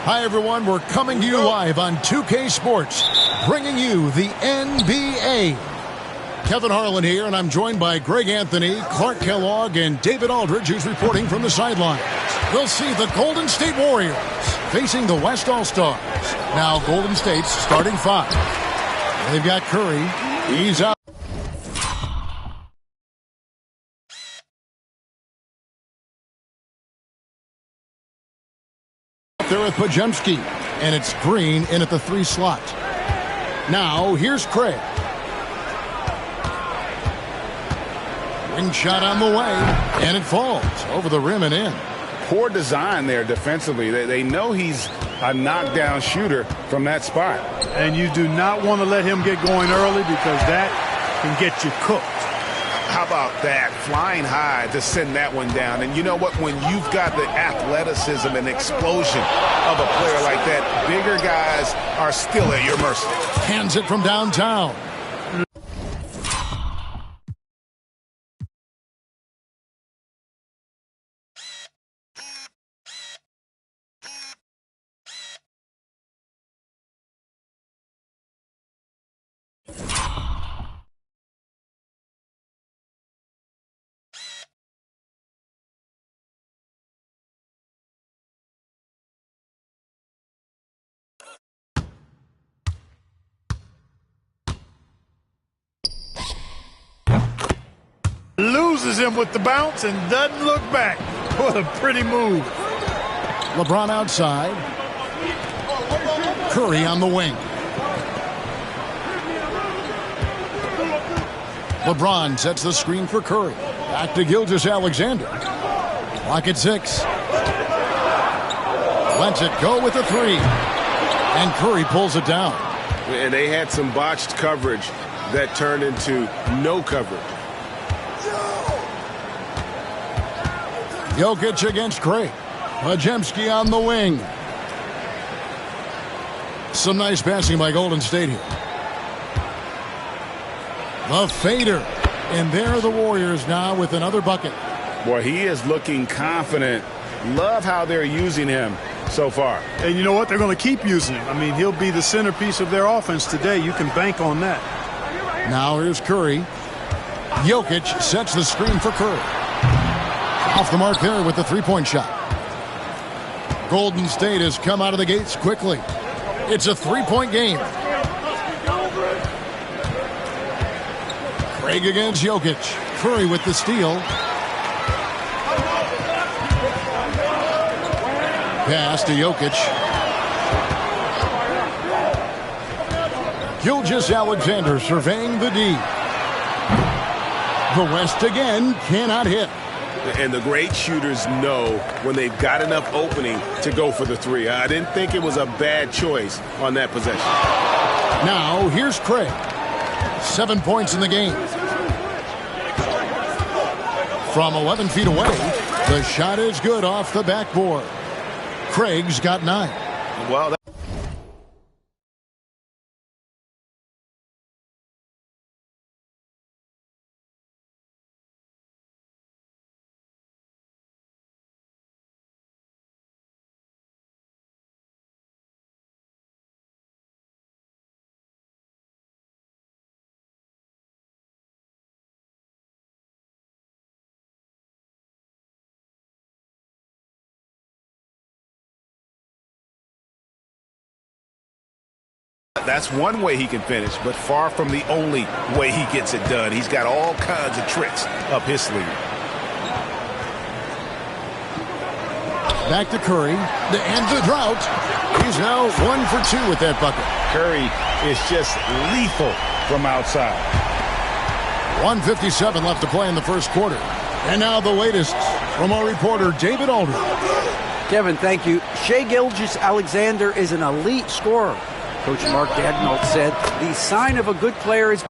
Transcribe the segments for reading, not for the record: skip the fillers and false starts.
Hi, everyone. We're coming to you live on 2K Sports, bringing you the NBA. Kevin Harlan here, and I'm joined by Greg Anthony, Clark Kellogg, and David Aldridge, who's reporting from the sidelines. We'll see the Golden State Warriors facing the West All-Stars. Now, Golden State's starting five. They've got Curry. He's out. There with Pajemski, and it's Green in at the 3 slot. Now, here's Craig. Ring shot on the way, and it falls over the rim and in. Poor design there defensively. They know he's a knockdown shooter from that spot. And you do not want to let him get going early because that can get you cooked. How about that? Flying high to send that one down. And you know what? When you've got the athleticism and explosion of a player like that, bigger guys are still at your mercy. Hands it from downtown. Loses him with the bounce and doesn't look back. What a pretty move. LeBron outside. Curry on the wing. LeBron sets the screen for Curry. Back to Gilgeous-Alexander. Clock at 6. Lets it go with a 3. And Curry pulls it down. And they had some botched coverage that turned into no coverage. Jokic against Craig. Pajemski on the wing. Some nice passing by Golden State here. The fader. And there are the Warriors now with another bucket. Boy, he is looking confident. Love how they're using him so far. And you know what? They're going to keep using him. I mean, he'll be the centerpiece of their offense today. You can bank on that. Now here's Curry. Jokic sets the screen for Curry. Off the mark there with the three-point shot. Golden State has come out of the gates quickly. It's a three-point game. Craig against Jokic. Curry with the steal. Pass to Jokic. Gilgeous-Alexander surveying the D. The West again cannot hit. And the great shooters know when they've got enough opening to go for the three. I didn't think it was a bad choice on that possession. Now, here's Craig. 7 points in the game. From 11 feet away, the shot is good off the backboard. Craig's got 9. Well, that's one way he can finish, but far from the only way he gets it done. He's got all kinds of tricks up his sleeve. Back to Curry. The end of the drought. He's now 1 for 2 with that bucket. Curry is just lethal from outside. 1:57 left to play in the first quarter. And now the latest from our reporter, David Aldridge. Kevin, thank you. Shai Gilgeous-Alexander is an elite scorer. Coach Mark Daigneault said the sign of a good player is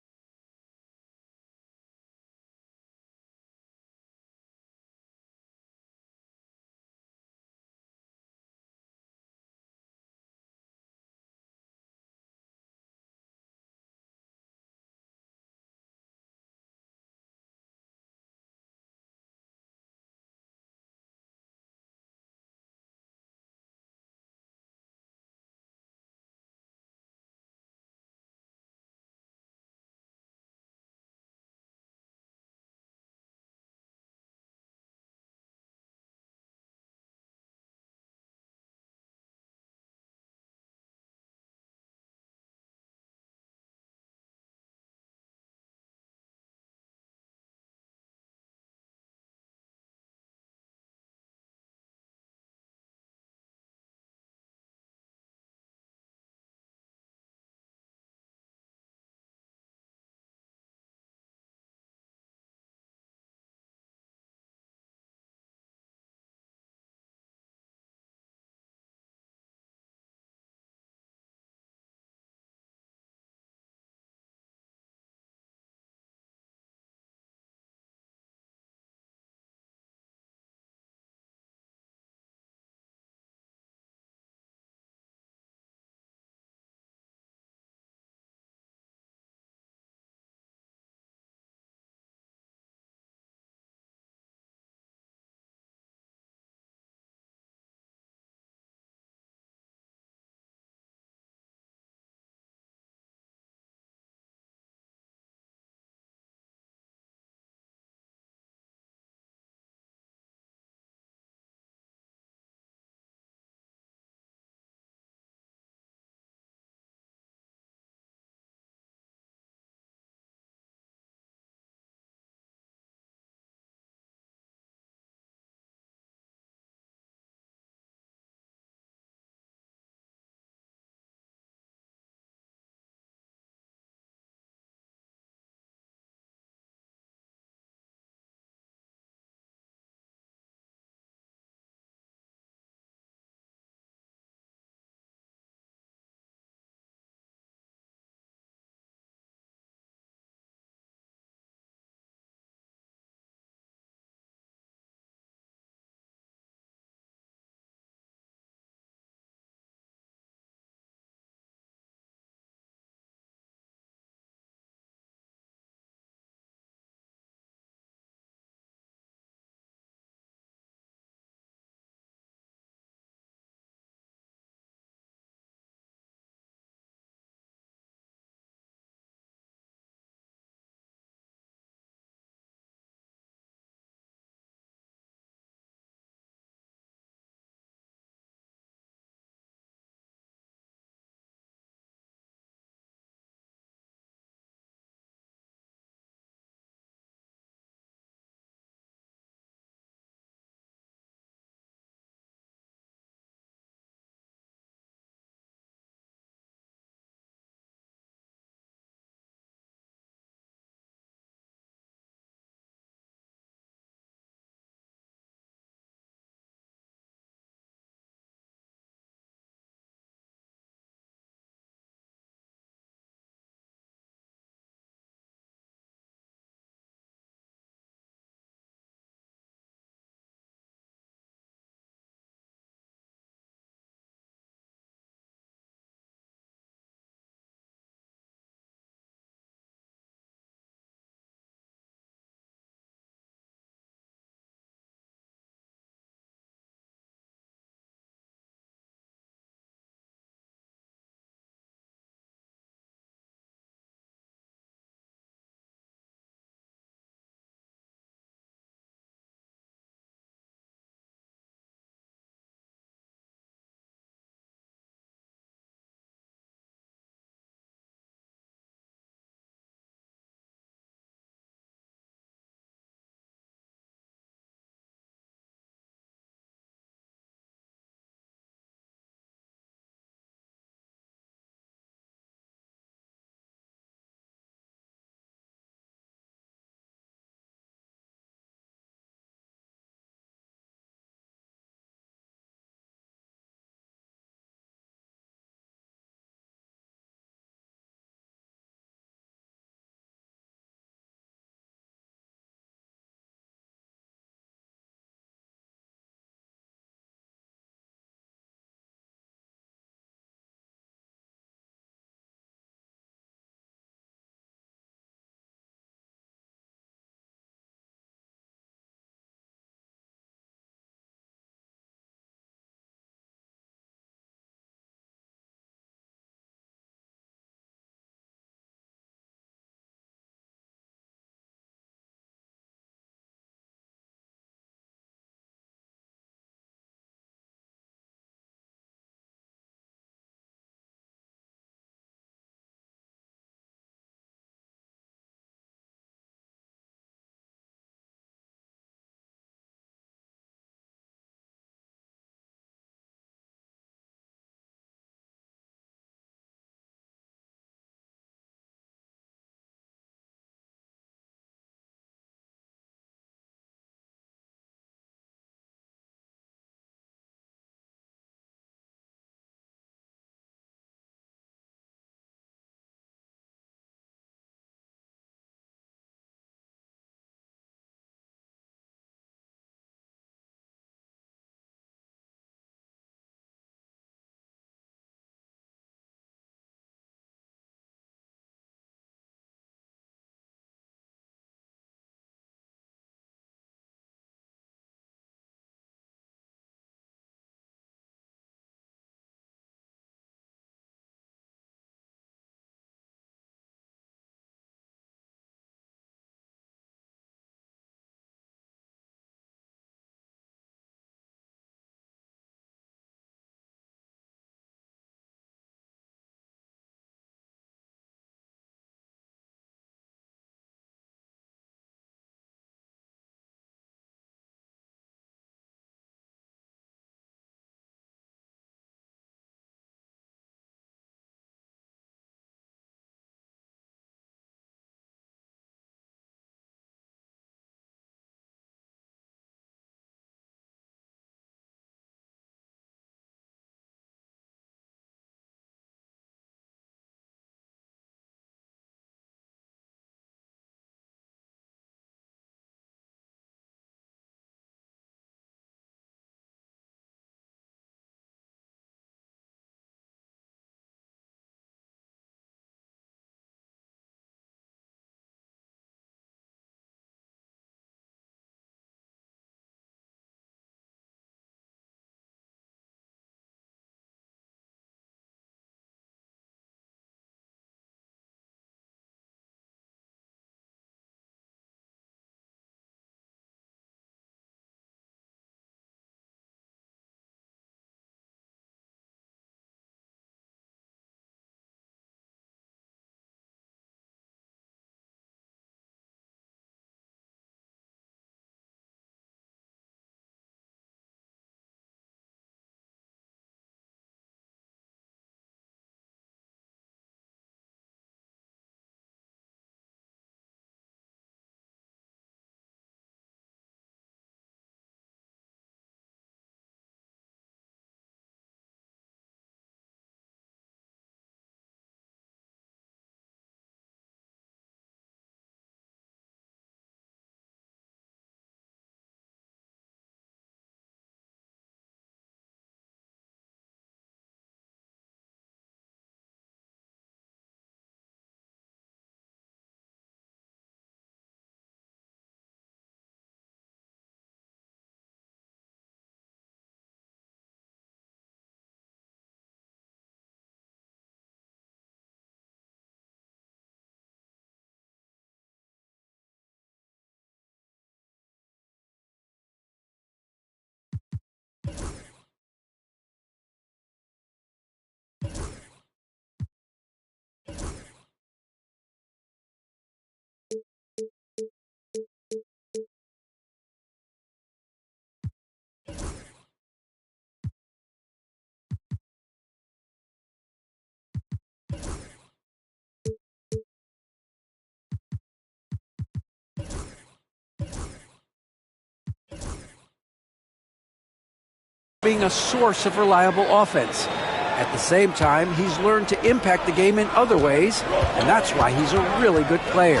being a source of reliable offense. At the same time, he's learned to impact the game in other ways, and that's why he's a really good player.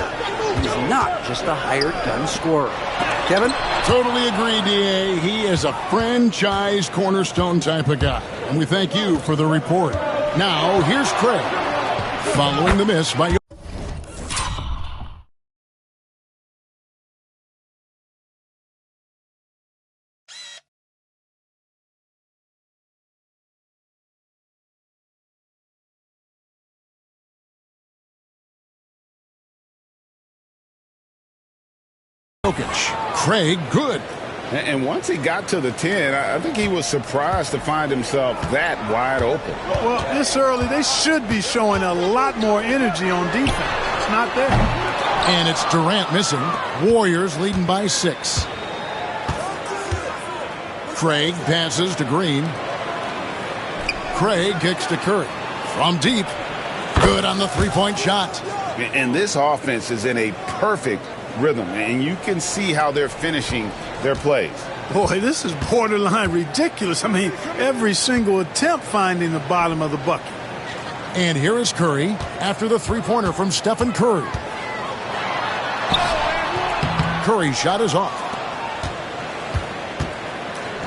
He's not just a hired gun scorer. Kevin? Totally agree, D.A. He is a franchise cornerstone type of guy, and we thank you for the report. Now, here's Craig, following the miss by Jokic. Craig, good. And once he got to the 10, I think he was surprised to find himself that wide open. Well, this early, they should be showing a lot more energy on defense. It's not there. And it's Durant missing. Warriors leading by 6. Craig passes to Green. Craig kicks to Curry. From deep. Good on the three-point shot. And this offense is in a perfect rhythm, and you can see how they're finishing their plays. Boy, this is borderline ridiculous. I mean, every single attempt finding the bottom of the bucket. And here is Curry after the three-pointer from Stephen Curry. Curry's shot is off.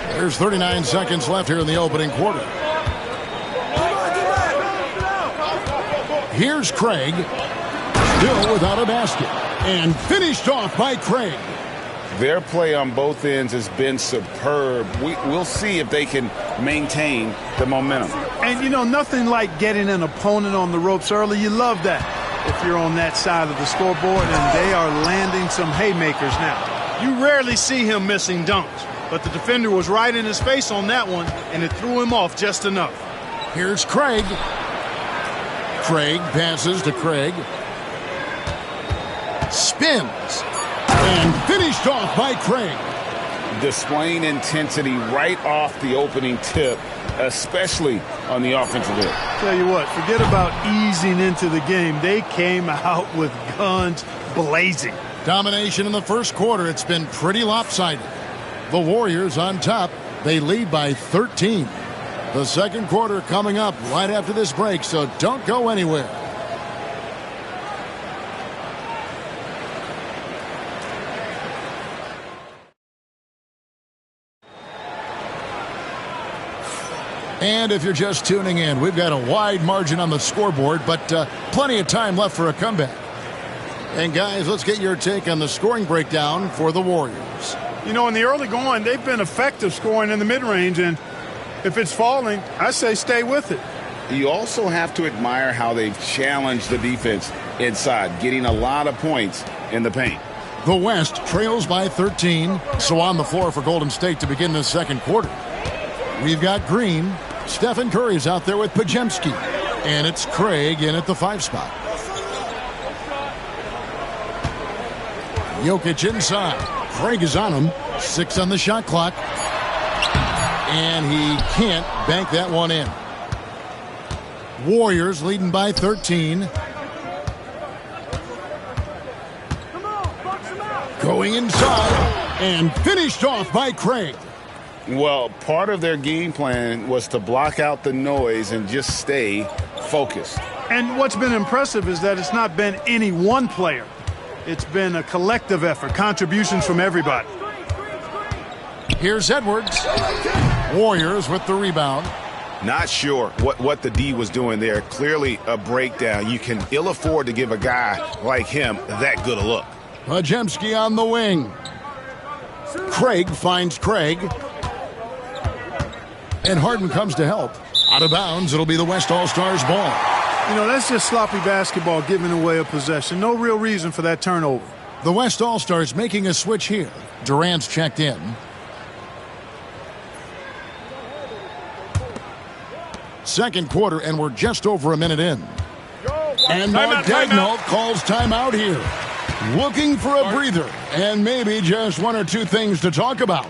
There's 39 seconds left here in the opening quarter. Here's Craig, still without a basket, and finished off by Craig. Their play on both ends has been superb. We'll see if they can maintain the momentum. And, you know, nothing like getting an opponent on the ropes early. You love that if you're on that side of the scoreboard, and they are landing some haymakers now. You rarely see him missing dunks, but the defender was right in his face on that one, and it threw him off just enough. Here's Craig. Craig passes to Craig. Spins. And finished off by Craig. Displaying intensity right off the opening tip, especially on the offensive end. Tell you what, forget about easing into the game. They came out with guns blazing. Domination in the first quarter. It's been pretty lopsided. The Warriors on top. They lead by 13. The second quarter coming up right after this break, so don't go anywhere. And if you're just tuning in, we've got a wide margin on the scoreboard, but plenty of time left for a comeback. And guys, let's get your take on the scoring breakdown for the Warriors. You know, in the early going, they've been effective scoring in the mid-range, and if it's falling, I say stay with it. You also have to admire how they've challenged the defense inside, getting a lot of points in the paint. The West trails by 13, so on the floor for Golden State to begin the second quarter. We've got Green. Stephen Curry's out there with Pajemski. And it's Craig in at the 5 spot. Jokic inside. Craig is on him. 6 on the shot clock. And he can't bank that one in. Warriors leading by 13. Going inside. And finished off by Craig. Well, part of their game plan was to block out the noise and just stay focused. And what's been impressive is that it's not been any one player. It's been a collective effort, contributions from everybody. Here's Edwards. Warriors with the rebound. Not sure what the D was doing there. Clearly a breakdown. You can ill afford to give a guy like him that good a look. Pajemski on the wing. Craig finds Craig. And Harden comes to help. Out of bounds, it'll be the West All-Stars ball. You know, that's just sloppy basketball giving away a possession. No real reason for that turnover. The West All-Stars making a switch here. Durant's checked in. Second quarter, and we're just over a minute in. And Mark Daigneault calls timeout here. Looking for a breather, and maybe just one or two things to talk about.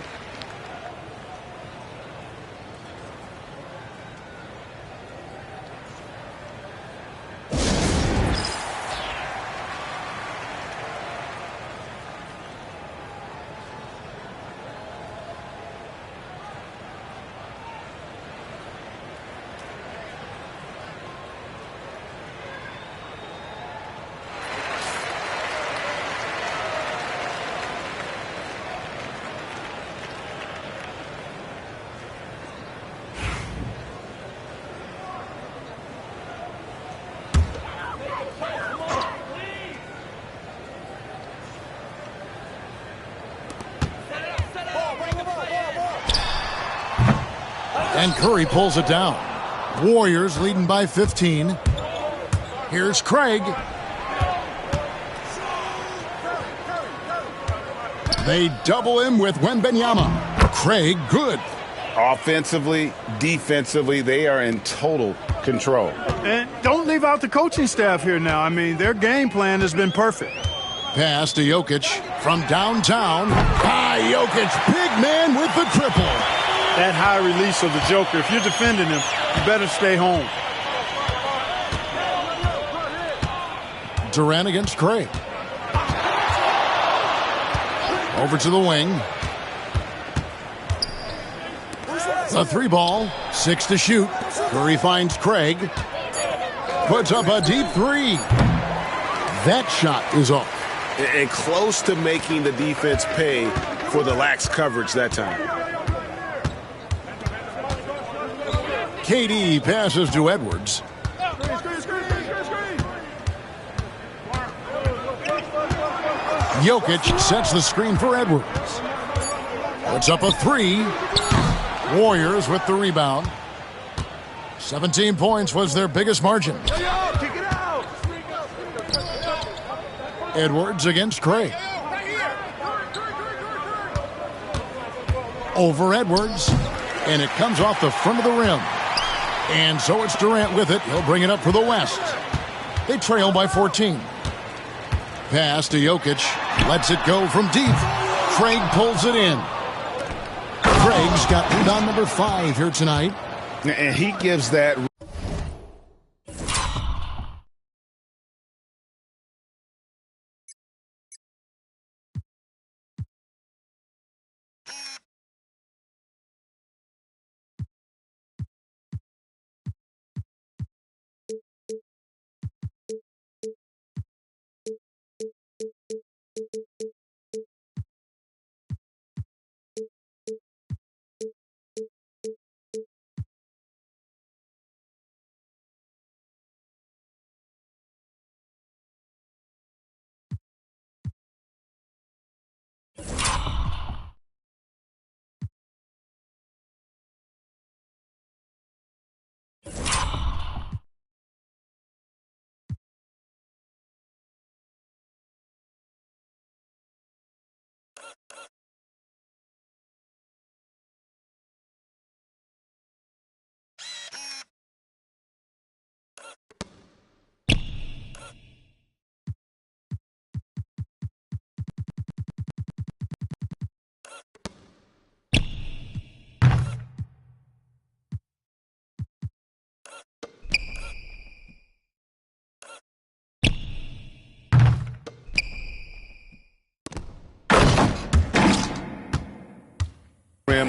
And Curry pulls it down. Warriors leading by 15. Here's Craig. They double him with Wembanyama. Craig, good. Offensively, defensively, they are in total control. And don't leave out the coaching staff here now. I mean, their game plan has been perfect. Pass to Jokic from downtown. Jokic, big man with the triple. That high release of the Joker, if you're defending him, you better stay home. Durant against Craig. Over to the wing. The 3-ball, 6 to shoot. Curry finds Craig. Puts up a deep 3. That shot is off. And close to making the defense pay for the lax coverage that time. KD passes to Edwards. Jokic sets the screen for Edwards. Puts up a 3. Warriors with the rebound. 17 points was their biggest margin. Edwards against Craig. Over Edwards. And it comes off the front of the rim. And so it's Durant with it. He'll bring it up for the West. They trail by 14. Pass to Jokic. Lets it go from deep. Craig pulls it in. Craig's got rebound number 5 here tonight. And he gives that.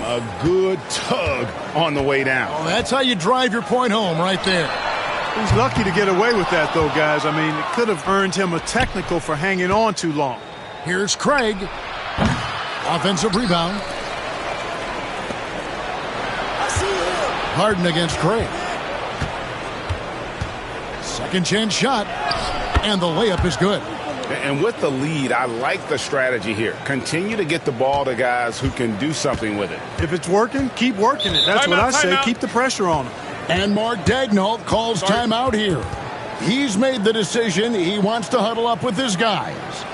A good tug on the way down. Well, that's how you drive your point home right there. He's lucky to get away with that, though, guys. I mean, it could have earned him a technical for hanging on too long. Here's Craig. Offensive rebound. Harden against Craig. Second chance shot. And the layup is good. And with the lead, I like the strategy here. Continue to get the ball to guys who can do something with it. If it's working, keep working it. That's what I say. Keep the pressure on him. And Mark Daigneault calls timeout here. He's made the decision. He wants to huddle up with his guys.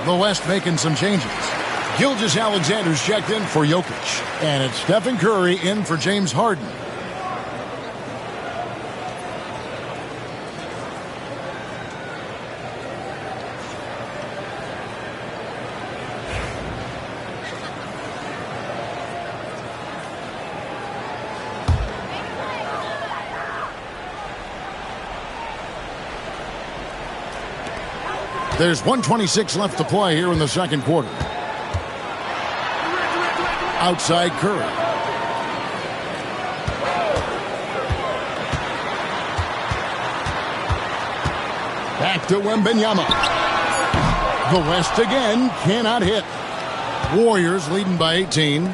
The West making some changes. Gilgeous-Alexander's checked in for Jokic. And it's Stephen Curry in for James Harden. There's 1:26 left to play here in the second quarter. Outside Curry. Back to Wembanyama. The West again cannot hit. Warriors leading by 18.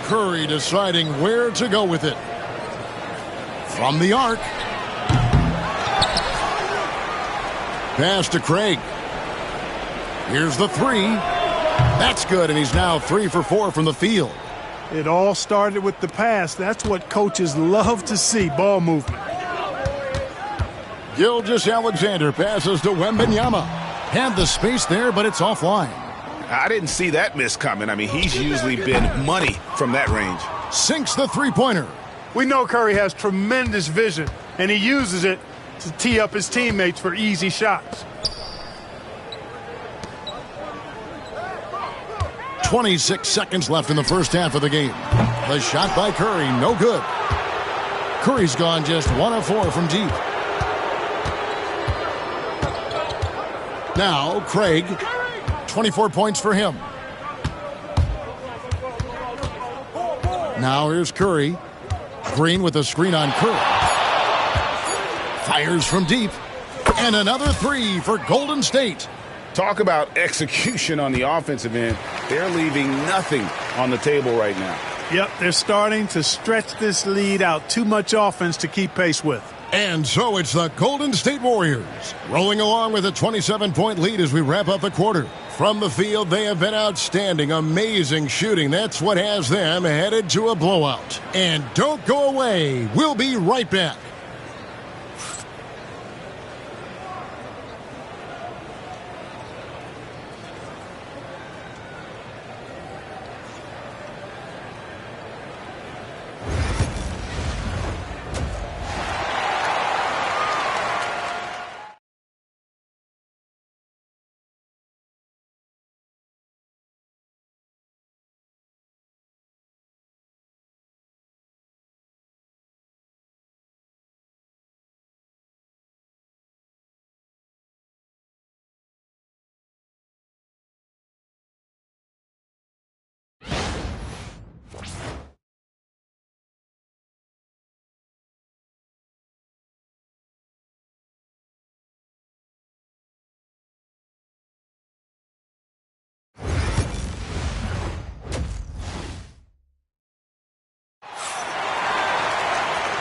Curry deciding where to go with it. From the arc. Pass to Craig. Here's the three. That's good, and he's now 3 for 4 from the field. It all started with the pass. That's what coaches love to see, ball movement. Gilgeous-Alexander passes to Wembanyama. Had the space there, but it's offline. I didn't see that miss coming. I mean, he's usually been money from that range. Sinks the three-pointer. We know Curry has tremendous vision, and he uses it to tee up his teammates for easy shots. 26 seconds left in the first half of the game. The shot by Curry, no good. Curry's gone just 1 of 4 from deep. Now, Craig, 24 points for him. Now here's Curry. Green with a screen on Curry. Fires from deep. And another three for Golden State. Talk about execution on the offensive end. They're leaving nothing on the table right now. Yep, they're starting to stretch this lead out. Too much offense to keep pace with. And so it's the Golden State Warriors rolling along with a 27-point lead as we wrap up the quarter. From the field, they have been outstanding, amazing shooting. That's what has them headed to a blowout. And don't go away. We'll be right back.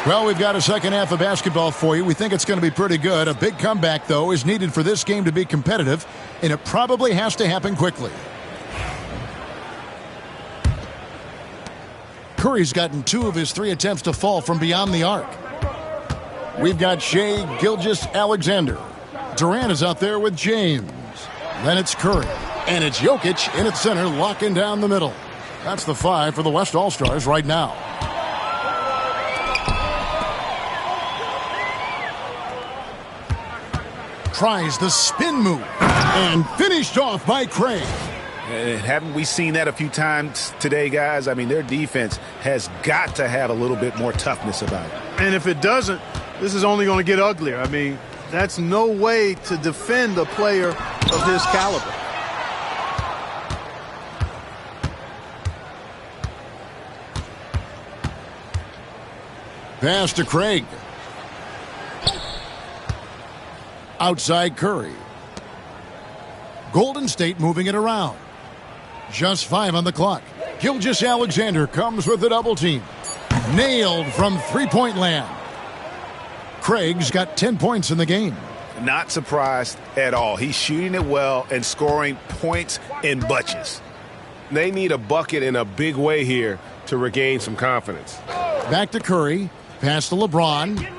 Well, we've got a second half of basketball for you. We think it's going to be pretty good. A big comeback, though, is needed for this game to be competitive, and it probably has to happen quickly. Curry's gotten 2 of his 3 attempts to fall from beyond the arc. We've got Shai Gilgeous-Alexander. Durant is out there with James. Then it's Curry. And it's Jokic in at center, locking down the middle. That's the 5 for the West All-Stars right now. Tries the spin move and finished off by Craig. Haven't we seen that a few times today, guys? I mean, their defense has got to have a little bit more toughness about it. And if it doesn't, this is only going to get uglier. I mean, that's no way to defend a player of his caliber. Pass to Craig. Outside Curry. Golden State moving it around. Just 5 on the clock. Gilgeous-Alexander comes with the double team. Nailed from three-point land. Craig's got 10 points in the game. Not surprised at all. He's shooting it well and scoring points in bunches. They need a bucket in a big way here to regain some confidence. Back to Curry. Pass to LeBron.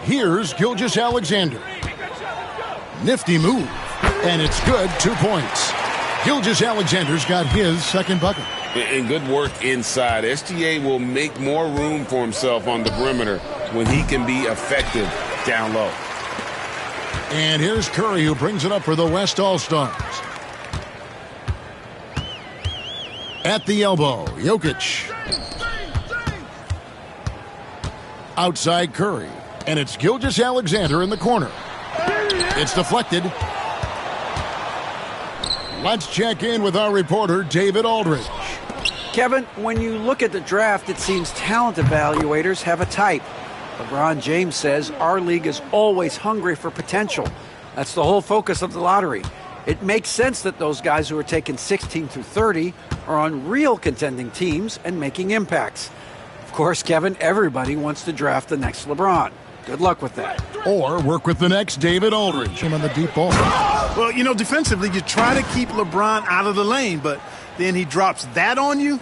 Here's Gilgeous-Alexander. Nifty move. And it's good. 2 points. Gilgeous-Alexander's got his second bucket. And good work inside. SGA will make more room for himself on the perimeter when he can be effective down low. And here's Curry, who brings it up for the West All-Stars. At the elbow, Jokic. Outside Curry. And it's Gilgeous-Alexander in the corner. It's deflected. Let's check in with our reporter, David Aldridge. Kevin, when you look at the draft, it seems talent evaluators have a type. LeBron James says our league is always hungry for potential. That's the whole focus of the lottery. It makes sense that those guys who are taken 16 through 30 are on real contending teams and making impacts. Of course, Kevin, everybody wants to draft the next LeBron. Good luck with that. Or work with the next David Aldridge. Him on the deep ball. Well, you know, defensively, you try to keep LeBron out of the lane, but then he drops that on you.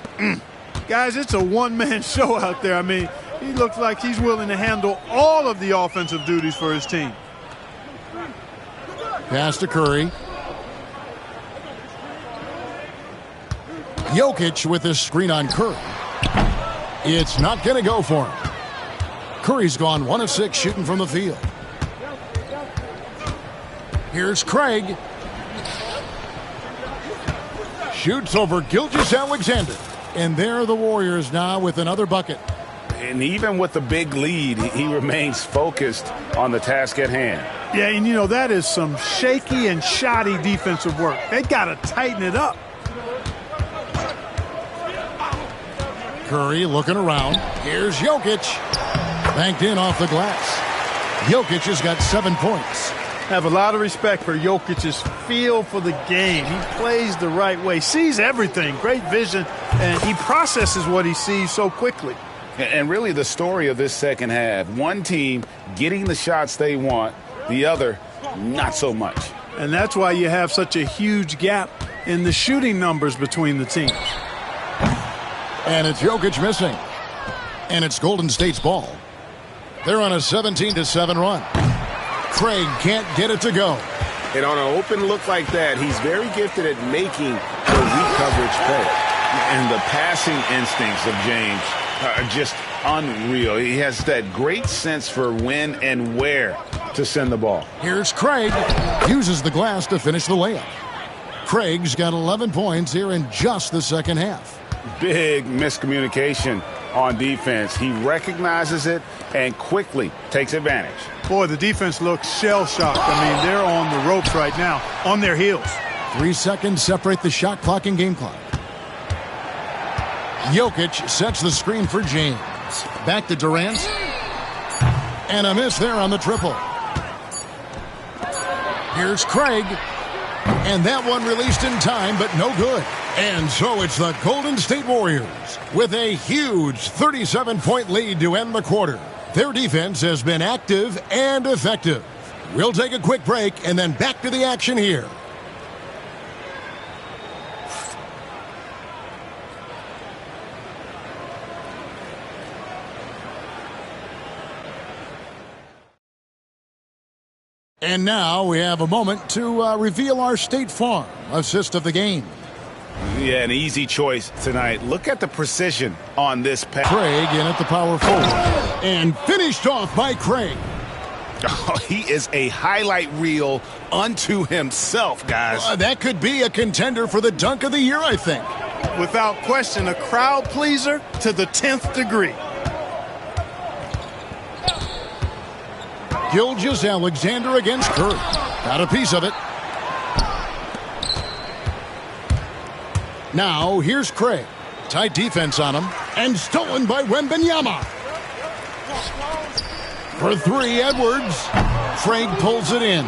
Guys, it's a one-man show out there. I mean, he looks like he's willing to handle all of the offensive duties for his team. Pass to Curry. Jokic with his screen on Curry. It's not going to go for him. Curry's gone 1 of 6 shooting from the field. Here's Craig. Shoots over Gilgeous-Alexander. And there are the Warriors now with another bucket. And even with the big lead, he remains focused on the task at hand. Yeah, and you know, that is some shaky and shoddy defensive work. They got to tighten it up. Curry looking around. Here's Jokic. Banked in off the glass. Jokic has got 7 points. Have a lot of respect for Jokic's feel for the game. He plays the right way, sees everything, great vision, and he processes what he sees so quickly. And really the story of this second half, one team getting the shots they want, the other not so much. And that's why you have such a huge gap in the shooting numbers between the teams. And it's Jokic missing. And it's Golden State's ball. They're on a 17-7 run. Craig can't get it to go. And on an open look like that, he's very gifted at making the weak coverage play. And the passing instincts of James are just unreal. He has that great sense for when and where to send the ball. Here's Craig. Uses the glass to finish the layup. Craig's got 11 points here in just the second half. Big miscommunication on defense. He recognizes it and quickly takes advantage. Boy, the defense looks shell-shocked. I mean, they're on the ropes right now, on their heels. 3 seconds separate the shot clock and game clock. Jokic sets the screen for James. Back to Durant. And a miss there on the triple. Here's Craig. And that one released in time, but no good. And so it's the Golden State Warriors with a huge 37-point lead to end the quarter. Their defense has been active and effective. We'll take a quick break and then back to the action here. And now we have a moment to reveal our State Farm assist of the game. Yeah, an easy choice tonight. Look at the precision on this pass. Craig in at the power forward. And finished off by Craig. Oh, he is a highlight reel unto himself, guys. That could be a contender for the dunk of the year, I think. Without question, a crowd pleaser to the 10th degree. Gilgeous-Alexander against Curry. Got a piece of it. Now, here's Craig. Tight defense on him. And stolen by Wembanyama. For 3, Edwards. Craig pulls it in.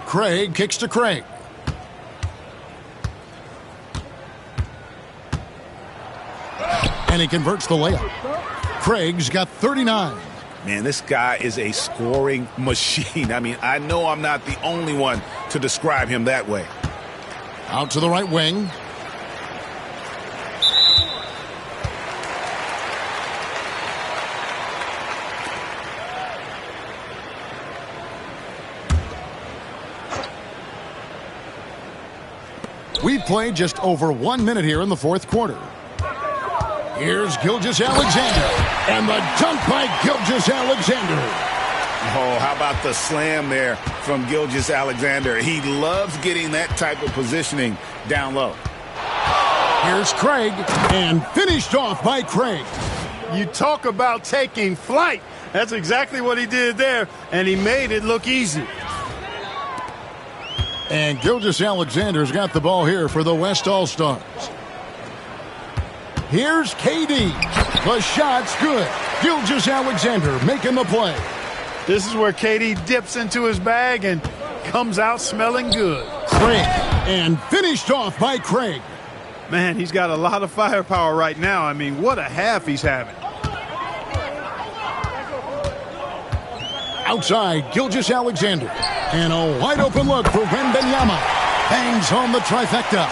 Craig kicks to Craig. And he converts the layup. Craig's got 39. Man, this guy is a scoring machine. I mean, I know I'm not the only one to describe him that way. Out to the right wing. We've played just over 1 minute here in the fourth quarter. Here's Gilgeous-Alexander. And the dunk by Gilgeous-Alexander. Oh, how about the slam there from Gilgeous-Alexander? He loves getting that type of positioning down low. Here's Craig, and finished off by Craig. You talk about taking flight. That's exactly what he did there, and he made it look easy. And Gilgeous-Alexander's got the ball here for the West All-Stars. Here's KD. The shot's good. Gilgeous-Alexander making the play. This is where KD dips into his bag and comes out smelling good. Craig, and finished off by Craig. Man, he's got a lot of firepower right now. I mean, what a half he's having. Outside, Gilgeous-Alexander. And a wide open look for Wembanyama. Bangs home the trifecta.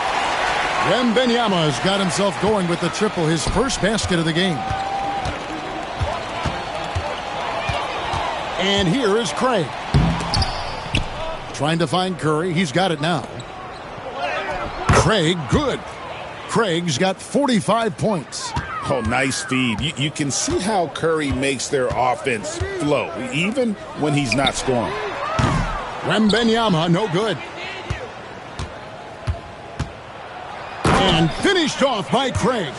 Wembanyama has got himself going with the triple, his first basket of the game. And here is Craig. Trying to find Curry. He's got it now. Craig, good. Craig's got 45 points. Oh, nice feed. You can see how Curry makes their offense flow, even when he's not scoring. Wembanyama, no good. And finished off by Craig.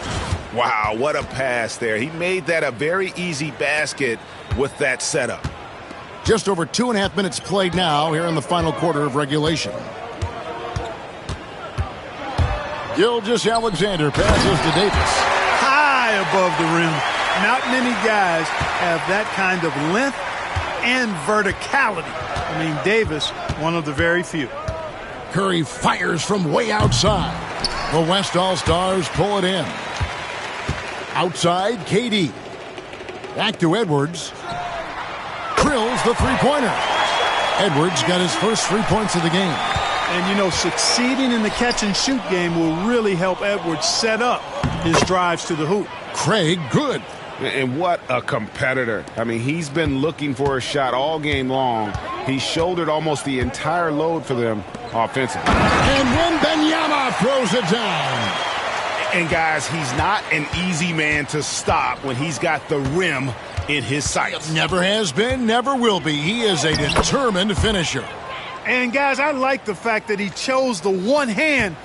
Wow, what a pass there. He made that a very easy basket with that setup. Just over 2.5 minutes played now here in the final quarter of regulation. Gilgeous-Alexander passes to Davis. High above the rim. Not many guys have that kind of length and verticality. I mean, Davis, one of the very few. Curry fires from way outside. The West All-Stars pull it in. Outside, KD. Back to Edwards. Drills the three-pointer. Edwards got his first 3 points of the game. And, you know, succeeding in the catch-and-shoot game will really help Edwards set up his drives to the hoop. Craig, good. And what a competitor. I mean, he's been looking for a shot all game long. He shouldered almost the entire load for them offensively. And Wembanyama throws it down. And, guys, he's not an easy man to stop when he's got the rim in his sights. Never has been, never will be. He is a determined finisher. And, guys, I like the fact that he chose the one-hand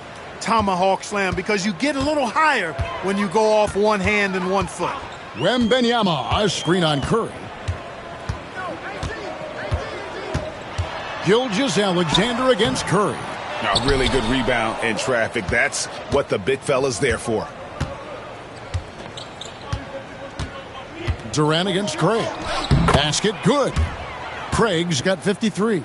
tomahawk slam because you get a little higher when you go off one hand and 1 foot. Wembanyama, a screen on Curry. Gilgeous-Alexander against Curry. A really good rebound in traffic. That's what the big fella's there for. Durant against Craig. Basket, good. Craig's got 53.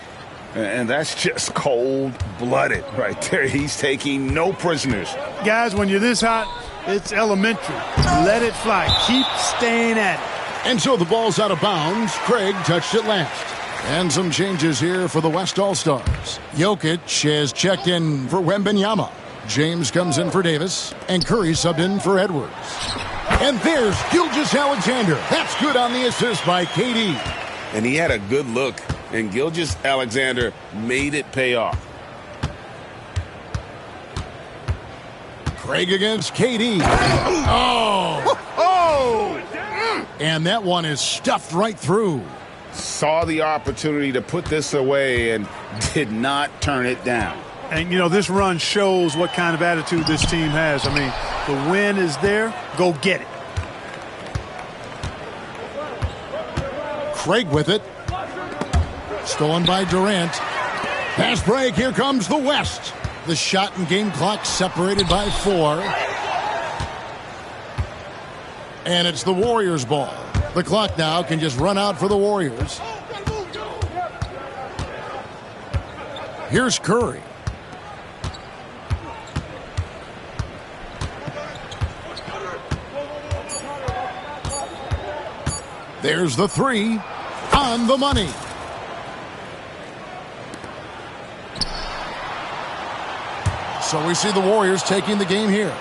And that's just cold-blooded right there. He's taking no prisoners. Guys, when you're this hot, it's elementary. Let it fly. Keep staying at it. And so the ball's out of bounds. Craig touched it last. And some changes here for the West All-Stars. Jokic has checked in for Wembanyama. James comes in for Davis. And Curry subbed in for Edwards. And there's Gilgeous-Alexander. That's good on the assist by KD. And he had a good look. And Gilgeous-Alexander made it pay off. Craig against KD. Oh! And that one is stuffed right through. Saw the opportunity to put this away and did not turn it down. And, you know, this run shows what kind of attitude this team has. I mean, the win is there. Go get it. Craig with it. Stolen by Durant. Pass break. Here comes the West. The shot and game clock separated by 4. And it's the Warriors' ball. The clock now can just run out for the Warriors. Here's Curry. There's the 3 on the money. So we see the Warriors taking the game here.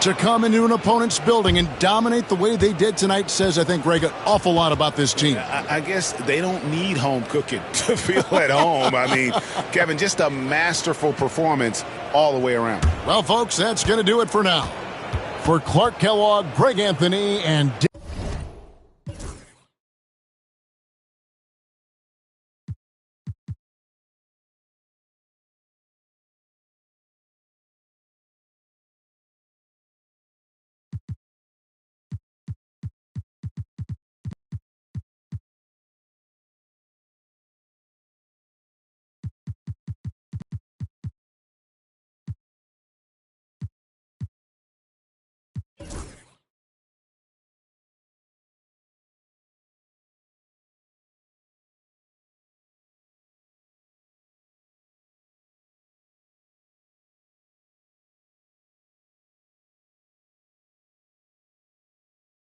To come into an opponent's building and dominate the way they did tonight says, I think, Greg, an awful lot about this team. I guess they don't need home cooking to feel at home. I mean, Kevin, just a masterful performance all the way around. Well, folks, that's going to do it for now. For Clark Kellogg, Greg Anthony, and